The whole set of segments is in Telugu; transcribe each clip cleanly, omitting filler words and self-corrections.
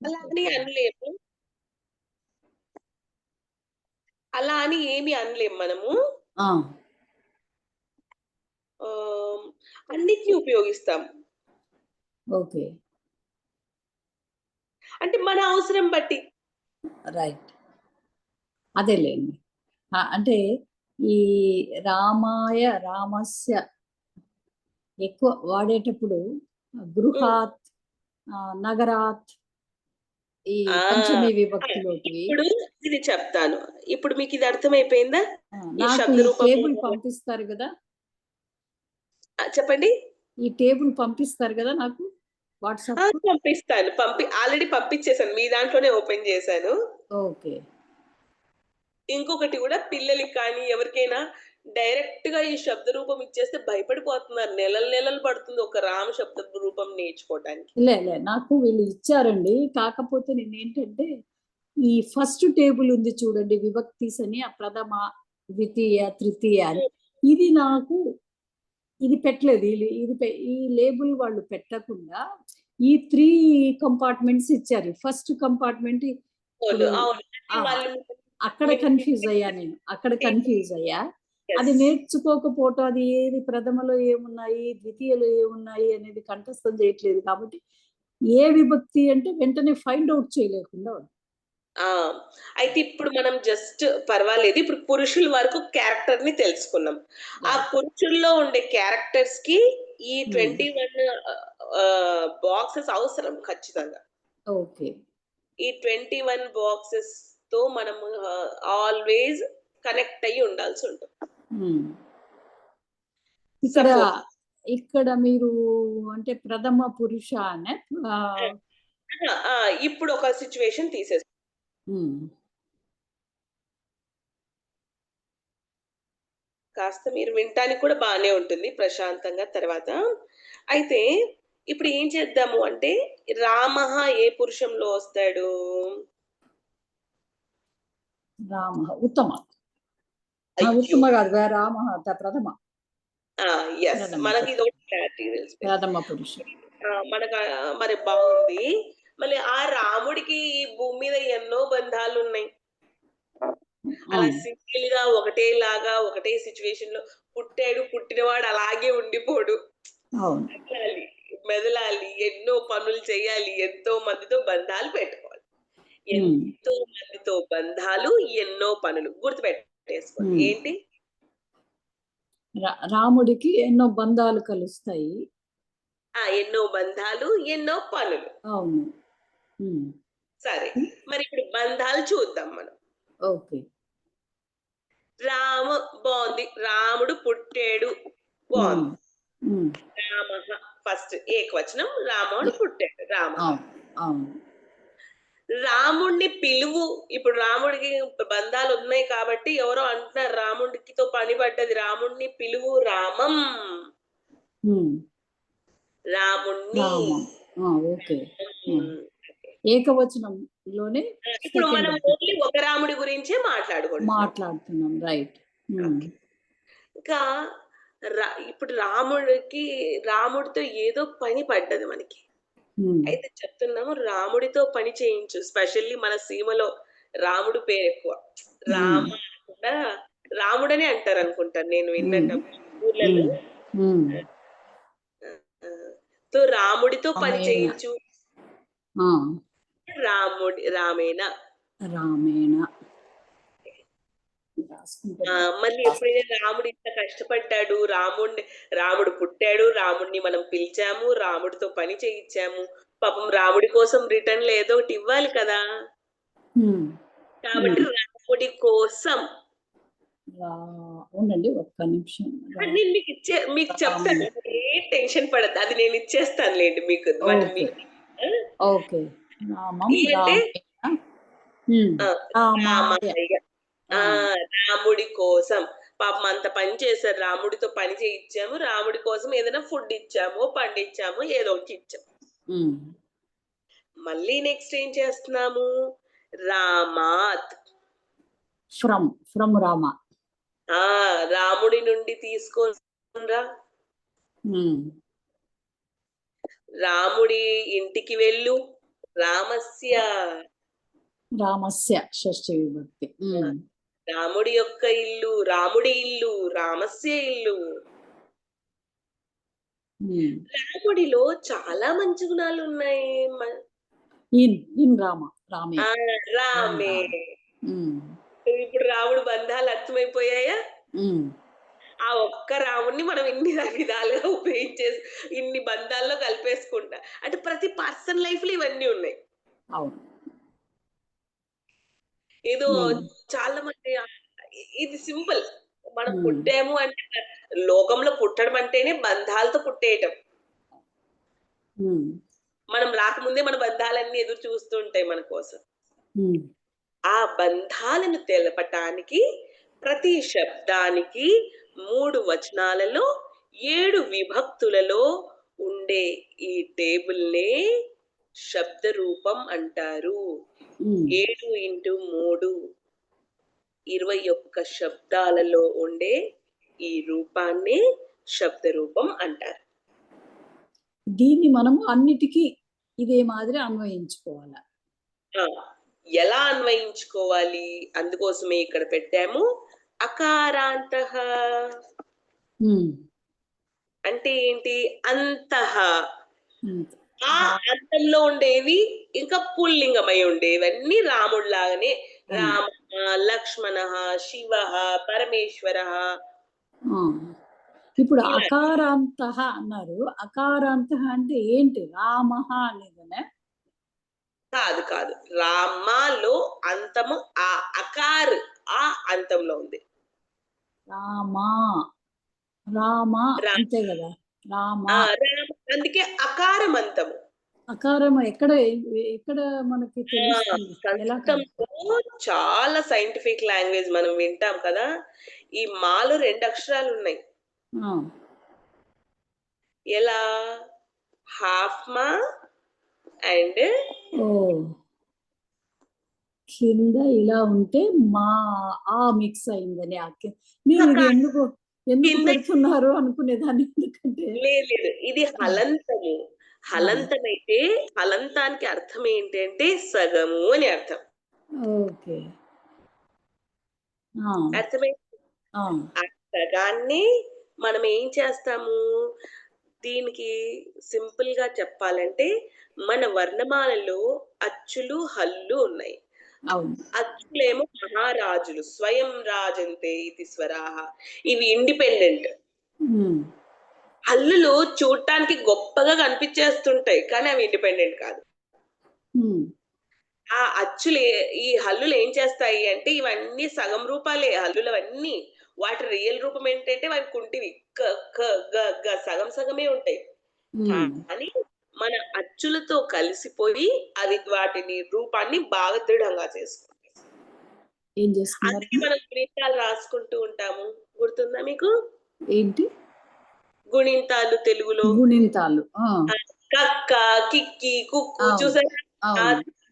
అలా అని అనలేము. అలా అని ఏమి అనలేము మనము. ఆ! ఆహ్, అన్నిటిని ఉపయోగిస్తాం. ఓకే. అంటే మన అవసరం బట్టి. రైట్. అదేలెండి. అంటే ఈ రామాయ, రామస్య ఎక్కువ వాడేటప్పుడు హ్మ్. గృహాత్, నగరాత్ ఈ ఆ! పంచమి ఆ! విభక్తిలోటి ఇప్పుడు ఇది చెప్తాను. ఇప్పుడు మీకిది అర్థమైపోయిందా? ఈ నాకు శబ్ద ఈ రూపము టేబుల్ పంపిస్తారు గదా! చెప్పండి? ఈ టేబుల్ పంపిస్తారు గదా నాకు వాట్సాప్‌లో? పంపిస్తాను. ఆల్రెడీ పంపించేసాను. మీ దాంట్లోనే ఓపెన్ చేశాను. ఓకే. ఇంకొకటి గూడా పిల్లలకి కానీ, ఎవరికైనా డైరెక్ట్‌గా ఈ శబ్ద రూపం ఇచ్చేస్తే భయపడిపోతున్నారు. నెలలు నెలలు పడుతుంది ఒక రామ శబ్ద రూపం నేర్చుకోవటానికి. లే. నాకు వీళ్ళు ఇచ్చారండి. కాకపోతే నేనేంటంటే, ఈ ఫస్ట్ టేబుల్ ఉంది చూడండి విభక్తిస్ అని ప్రథమ, ద్వితీయ, తృతీయ అని. హ్మ్. ఇది నాకు ఇది పెట్టలేదు. ఈ లేబుల్ వాళ్ళు పెట్టకుండా ఈ 3 కంపార్ట్మెంట్స్ ఇచ్చారు. ఫస్ట్ కంపార్ట్మెంట్ ఇప్పుడు అవును. అంటే ఆ! వాళ్ళు అక్కడ కన్‌ఫ్యూజ్ అయ్యా నేను. అక్కడ కన్‌ఫ్యూజ్ అయ్యా. అది యెస్. నేర్చుకోకపోవటం అది ఏది ప్రథమలో ఏమున్నాయి, ద్వితీయలో ఏమున్నాయి అనేది కంఠస్థం చేయట్లేదు కాబట్టి, ఏ విభక్తి అంటే వెంటనే ఫైండ్ ఔట్ చేయలేకుండా ఉన్నా. ఆ! అయితే ఇప్పుడు మనం జస్ట్ పర్వాలేదు. ఇప్పుడు పురుషుల వరకు క్యారెక్టర్‌ని తెలుసుకున్నాం. ఆ రైట్. పురుషుల్లో ఉండే క్యారెక్టర్స్‌కి ఈ హ్మ్. 21 బాక్సెస్ అవసరం ఖచ్చితంగా. ఓకే. ఈ 21 బాక్సెస్‌తో మనము ఆల్‌వేస్ కనెక్ట్ అయ్యి ఉండాల్సుంటుంది. హ్మ్. ఇక్కడ, సపోజ్ ఇక్కడ మీరు అంటే ప్రథమ పురుష అనే ఆహ్, ఇప్పుడు ఒక సిట్యుయేషన్ హ్మ్. కాస్త మీరు వినటానికి కూడా బానే ఉంటుంది ప్రశాంతంగా తర్వాత. అయితే ఇప్పుడు ఏం చేద్దాము అంటే, రామః ఏ పురుషంలో వస్తాడు? రామః ఉత్తమ. అయ్యో! ఉత్తమ కాదు. రామః ప్రథమ. ఆ! యెస్. ప్రథమ పురుష. మనకిదొకటి క్లారిటీ తెలిసిపోయింది. ప్రథమ పురుష. మనకు మరి బావుంది. మళ్ళీ ఆ రాముడికి ఈ భూమి మీద ఎన్నో బంధాలున్నాయి. అలా అవును. సింగిల్‌గా ఒకటేలాగా, ఒకటే సిట్యుయేషన్‌లో పుట్టాడు, పుట్టినవాడు అలాగే ఉండిపోడు. అవును. మెదలాలి, మెదలాలి, ఎన్నో పనులు చేయాలి, ఎంతో మందితో బంధాలు పెట్టుకోవాలి. హ్మ్. ఎంతో మందితో బంధాలు, ఎన్నో పనులు. గుర్తుపెట్టేసుకోండి. హ్మ్. ఏంటి? రాముడికి ఎన్నో బంధాలు కలుస్తాయి. ఎన్నో బంధాలు, ఎన్నో పనులు. అవును. హ్మ్. సరే. హ్మ్. మరిప్పుడు బంధాలు చూద్దాం మనం. ఓకే. రామ బావుంది. రాముడు పుట్టాడు. హ్మ్. బావుంది. హ్మ్. రామః ఫస్ట్ ఏకవచనం. రాముడు పుట్టాడు. రామః. అవును. అవును. రాముడిని పిలువు. ఇప్పుడు రాముడికి బంధాలున్నాయి కాబట్టి ఎవరో అంటున్నారు రాముడికితో పని పడ్డది. రాముడిని పిలువు రామం. హ్మ్. రాముణ్ణి. రామం. ఓకే. హ్మ్. హ్మ్. ఏకవచనంలోనే ఇప్పుడు సెకండ్ మనం ఓన్లీ ఒక రాముడి గురించే మాట్లాడుకుంటున్నాం. మాట్లాడుతున్నాం. రైట్. హ్మ్. ఓకే. ఇంకా ఇప్పుడు రాముడితో ఏదో పని పడ్డది మనకి. హ్మ్. అయితే చెప్తున్నాము రాముడితో పని చేయించు. స్పెషల్లీ మన సీమలో రాముడు పేరెక్కువ. హ్మ్. రామ అనకుండా రాముడనే అంటారనుకుంటాను నేను హ్మ్. విన్నటప్పుడు ఊర్లలో. హ్మ్. హ్మ్. ఆ! ఆ! రాముడితో పని రామేణ. చేయించు. ఆ! రామేణ. రామేణ. రాసుకుంటున్నా. మళ్ళీ ఎప్పుడైనా రాముడు ఇంత కష్టపడ్డాడు. రాముడు పుట్టాడు. రాముడిని మనం పిలిచాము. రాముడితో పని చేయించాము. పాపం రాముడి కోసం రిటర్న్‌లో ఏదో ఒకటి ఇవ్వాలి కదా! హ్మ్. కాబట్టి హ్మ్. రాముడి కోసం రా ఉండండి ఒక్క నిమిషం. నేను మీకు రామ. చెప్తాను. మీరేం టెన్షన్ పడొద్దు. అది నేను ఇచ్చేస్తానులెండి మీకు. ఓకే. ఆ! ఓకే. రామం, అంటే రామేణ. హ్మ్. ఆ! రామాయ. రామయ్య. ఆ! ఆ! రాముడి కోసం. పాపం అంత పని చేశారు. రాముడితో పని చేయిచ్చాము. రాముడి కోసం ఏదైనా ఫుడ్ ఇచ్చాము, పండిచ్చాము, ఏదో ఒకటి ఇచ్చాము. హ్మ్. మళ్ళీ నెక్స్ట్ ఏం చేస్తున్నాము? రామాత్. ఫ్రమ్ రామ. రాముడి నుండి తీసుకొని రా. హ్మ్. రాముడి ఇంటికి వెళ్ళు. రామస్య రామస్య షష్ఠి విభక్తి. రాముడి యొక్క ఇల్లు, రాముడి ఇల్లు, రామస్య ఇల్లు. రాముడిలో చాలా మంచి గుణాలు ఉన్నాయి. ఇన్ రామ రామే. రామే. ఇప్పుడు రాముడు బంధాలు అర్థమైపోయాయా? ఆ ఒక్క రాముడిని మనం ఇన్ని విధాలుగా ఉపయోగించేసి ఇన్ని బంధాల్లో కలిపేసుకుంటా. అంటే ప్రతి పర్సన్ లైఫ్ లో ఇవన్నీ ఉన్నాయి. ఏదో చాలా మంది ఇది సింపుల్. మనం పుట్టాము అంటే లోకంలో పుట్టడం అంటేనే బంధాలతో పుట్టేయటం. మనం రాకముందే మన బంధాలన్నీ ఎదురు చూస్తూ ఉంటాయి మన కోసం. ఆ బంధాలను తెలపటానికి ప్రతి శబ్దానికి 3 వచనాలలో 7 విభక్తులలో ఉండే ఈ టేబుల్ నే శబ్ద రూపం అంటారు. 7 × 3 21 శబ్దాలలో ఉండే ఈ రూపాన్ని శబ్ద రూపం అంటారు. దీన్ని మనము అన్నిటికీ ఇదే మాదిరి అన్వయించుకోవాలి. ఎలా అన్వయించుకోవాలి? అందుకోసమే ఇక్కడ పెట్టాము అకారాంతః. అంటే ఏంటి? అంతః. ఆ అంతంలో ఉండేవి ఇంకా పుల్లింగమై ఉండేవన్నీ రాముడిలాగానే. రామ, లక్ష్మణ, శివ, పరమేశ్వర. ఇప్పుడు అకారాంతః అన్నారు. అకారాంతః అంటే ఏంటి? రామ అనేదనే? కాదు కాదు. రామలో అంతము ఆ అకార్ ఆ అంతంలో ఉంది. రామా రామ అంతే కదా. రామ. అందుకే అకారం అంతము. అకారం ఎక్కడ ఎక్కడ మనకి తెలుస్తుంది? సంస్కృతంలో చాలా సైంటిఫిక్ లాంగ్వేజ్ మనం వింటాం కదా. ఈ మాలో 2 అక్షరాలు ఉన్నాయి. ఎలా? హాఫ్ మా అండ్ కింద ఇలా ఉంటే మా ఆ మిక్స్ అయిందని. నేను ఇది ఎందుకు పెడుతున్నారు అనుకునేదాన్ని. ఎందుకంటే లేదు, ఇది హలంతము. హలంతం అయితే హలంతానికి అర్థం ఏంటంటే సగము అని అర్థం. ఓకే, అర్థమైంది. ఆ సగాన్ని మనం ఏం చేస్తాము? దీనికి సింపుల్ గా చెప్పాలంటే మన వర్ణమాలలో అచ్చులు హల్లు ఉన్నాయి. అచ్చులేమో మహారాజులు, స్వయం రాజంతే ఇది స్వరాహ, ఇవి ఇండిపెండెంట్. హల్లులు చూడటానికి గొప్పగా కనిపించేస్తుంటాయి కానీ అవి ఇండిపెండెంట్ కాదు. ఆ అచ్చులు ఈ హల్లులు ఏం చేస్తాయి అంటే ఇవన్నీ సగం రూపాలే హల్లులవన్నీ. వాటి రియల్ రూపం ఏంటంటే అవి కుంటివి, సగం సగమే ఉంటాయి. కానీ మన అచ్చులతో కలిసిపోయి అది వాటిని రూపాన్ని బాగా దృఢంగా చేసుకుంటాయి. అందుకే మనం గుణింతాలు రాసుకుంటూ ఉంటాము. గుర్తుందా మీకు? ఏంటి గుణింతాలు? తెలుగులో గుణింతాలు. కక్క, కిక్కి, కుక్కు. చూసారా?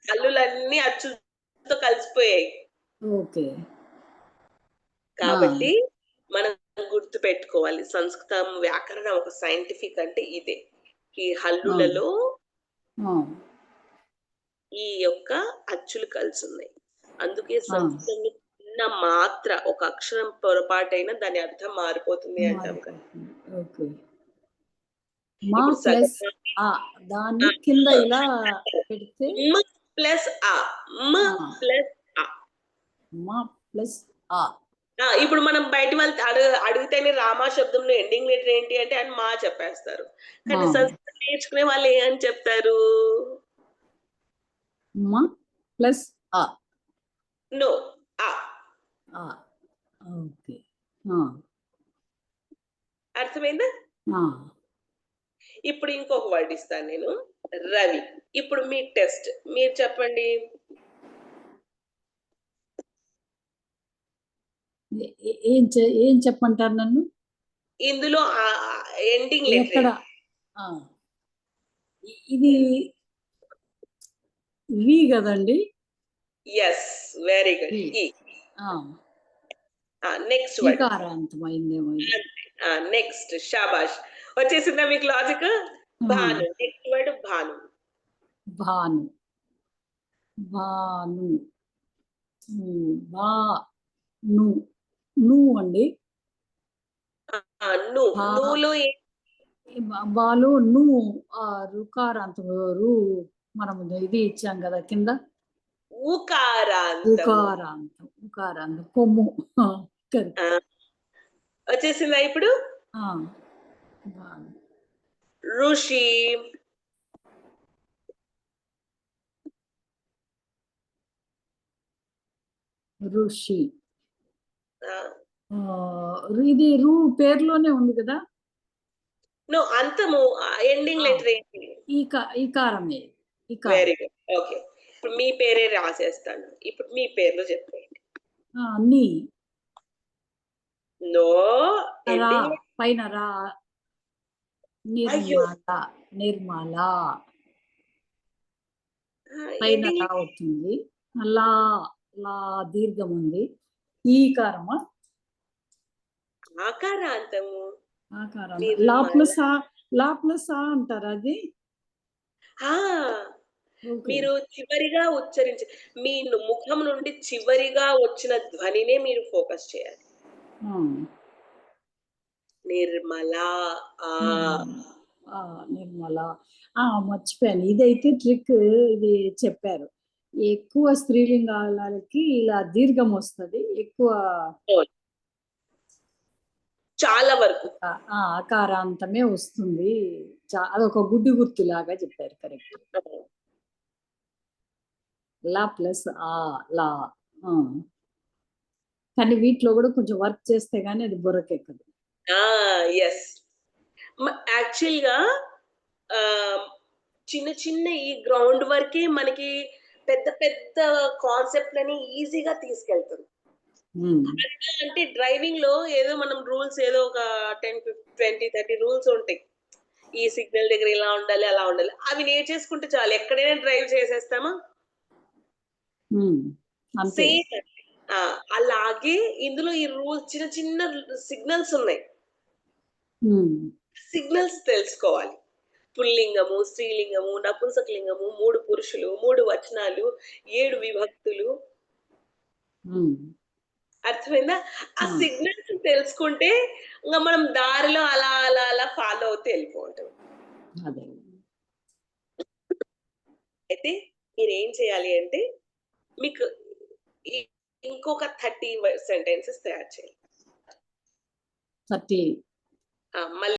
హల్లులన్నీ అచ్చులతో కలిసిపోయాయి. కాబట్టి మనం గుర్తు పెట్టుకోవాలి, సంస్కృతం వ్యాకరణం ఒక సైంటిఫిక్ అంటే ఇదే. ఈ హల్లులలో ఈ యొక్క అచ్చులు కలిసి ఉన్నాయి. అందుకే సంస్కృతంలో చిన్న మాత్ర ఒక అక్షరం పొరపాటైనా దాని అర్థం మారిపోతుంది అంటాం కదా. దాన్ని కింద ఇలా పెడితే ప్లస్ ఆ, ప్లస్ ఆ. ఇప్పుడు మనం బయట వాళ్ళు అడిగితేనే రామా శబ్దంలో ఎండింగ్ లెటర్ ఏంటి అంటే అని మా చెప్పేస్తారు. కానీ సంస్కృతం నేర్చుకునే వాళ్ళు ఏమని చెప్తారు? ప్లస్ ఆ. నో, ఆ. అర్థమైందా? ఇప్పుడు ఇంకొక వర్డ్ ఇస్తాను నేను, రవి. ఇప్పుడు మీ టెస్ట్, మీరు చెప్పండి. ఏం చెప్పంటారు నన్ను? ఇందులో ఎండింగ్ ఎక్కడ? ఇది వి కదండి? Yes, very good. Next word అయిందేమో. నెక్స్ట్ షాబాష్, వచ్చేసిందా మీకు logic? Bhanu. Next word Bhanu. Bhanu. Bhanu. బా ను ను అండి. ను. భా నులో బాలు ను రుకారాంతం రు మనం ఇది ఇచ్చాం కదా కింద. ఉకారాంతము. ఉకారాంతం కొమ్ము. ఆ, వచ్చేసిందా ఇప్పుడు? భాను. ఋషి. ఋషి. ఆ, ఇది రు పేర్లోనే ఉంది కదా. నో, అంతము ఎండింగ్ లెటర్ ఏంటి? ఈకారమే. Very good. ఓకే, ఇప్పుడు మీ పేరే రాసేస్తాను. ఇప్పుడు మీ పేర్లు చెప్పండి. నీ. నో, రా ఎండింగ్. పైన రా. అయ్యో, నిర్మల పైన ఎండింగ్ రా అవుతుంది. లా లా దీర్ఘం ఉంది. ఈకారమా? ఆకారాంతము. ఆకారం. నిర్మల. లా ప్లస్ ఆ అంటారు అది. ఆ, ఓకే. మీరు చివరిగా ఉచ్చరించే మీ ముఖం నుండి చివరిగా వచ్చిన ధ్వనినే మీరు ఫోకస్ చేయాలి. నిర్మల. నిర్మల. మర్చిపోయాను. ఇదైతే ట్రిక్. ఇది చెప్పారు. ఎక్కువ స్త్రీలింగాలకి ఇలా దీర్ఘం వస్తుంది. ఎక్కువ చాలా వరకు ఆకారాంతమే వస్తుంది. అదొక గుడ్డి గుర్తులాగా చెప్పారు. కరెక్ట్. లా ప్లస్ లా. కానీ వీటిలో కూడా కొంచెం వర్క్ చేస్తే గానీ అది బుర్రకెక్కదు. ఎస్, యాక్చువల్గా చిన్న చిన్న ఈ గ్రౌండ్ వరకే మనకి పెద్ద పెద్ద కాన్సెప్ట్లని ఈజీగా తీసుకెళ్తారు. అంటే డ్రైవింగ్ లో ఏదో మనం రూల్స్ ఏదో ఒక 10, 20, 30 రూల్స్ ఉంటాయి. ఈ సిగ్నల్ దగ్గర ఇలా ఉండాలి, అలా ఉండాలి. అవి నేర్చేసుకుంటే చాలు, ఎక్కడైనా డ్రైవ్ చేసేస్తామా. సేమ్ అలాగే ఇందులో ఈ రూల్స్ చిన్న చిన్న సిగ్నల్స్ ఉన్నాయి. సిగ్నల్స్ తెలుసుకోవాలి. పుల్లింగము, స్త్రీలింగము, నపుంసకలింగము, 3 పురుషులు, 3 వచనాలు, 7 విభక్తులు. అర్థమైందా? ఆ సిగ్నల్స్ తెలుసుకుంటే ఇంకా మనం దారిలో అలా అలా అలా ఫాలో అవుతూ వెళ్ళిపోతాం. అయితే మీరు ఏం చేయాలి అంటే మీకు ఇంకొక 30 సెంటెన్సెస్ తయారు చేయాలి. 30. మళ్ళీ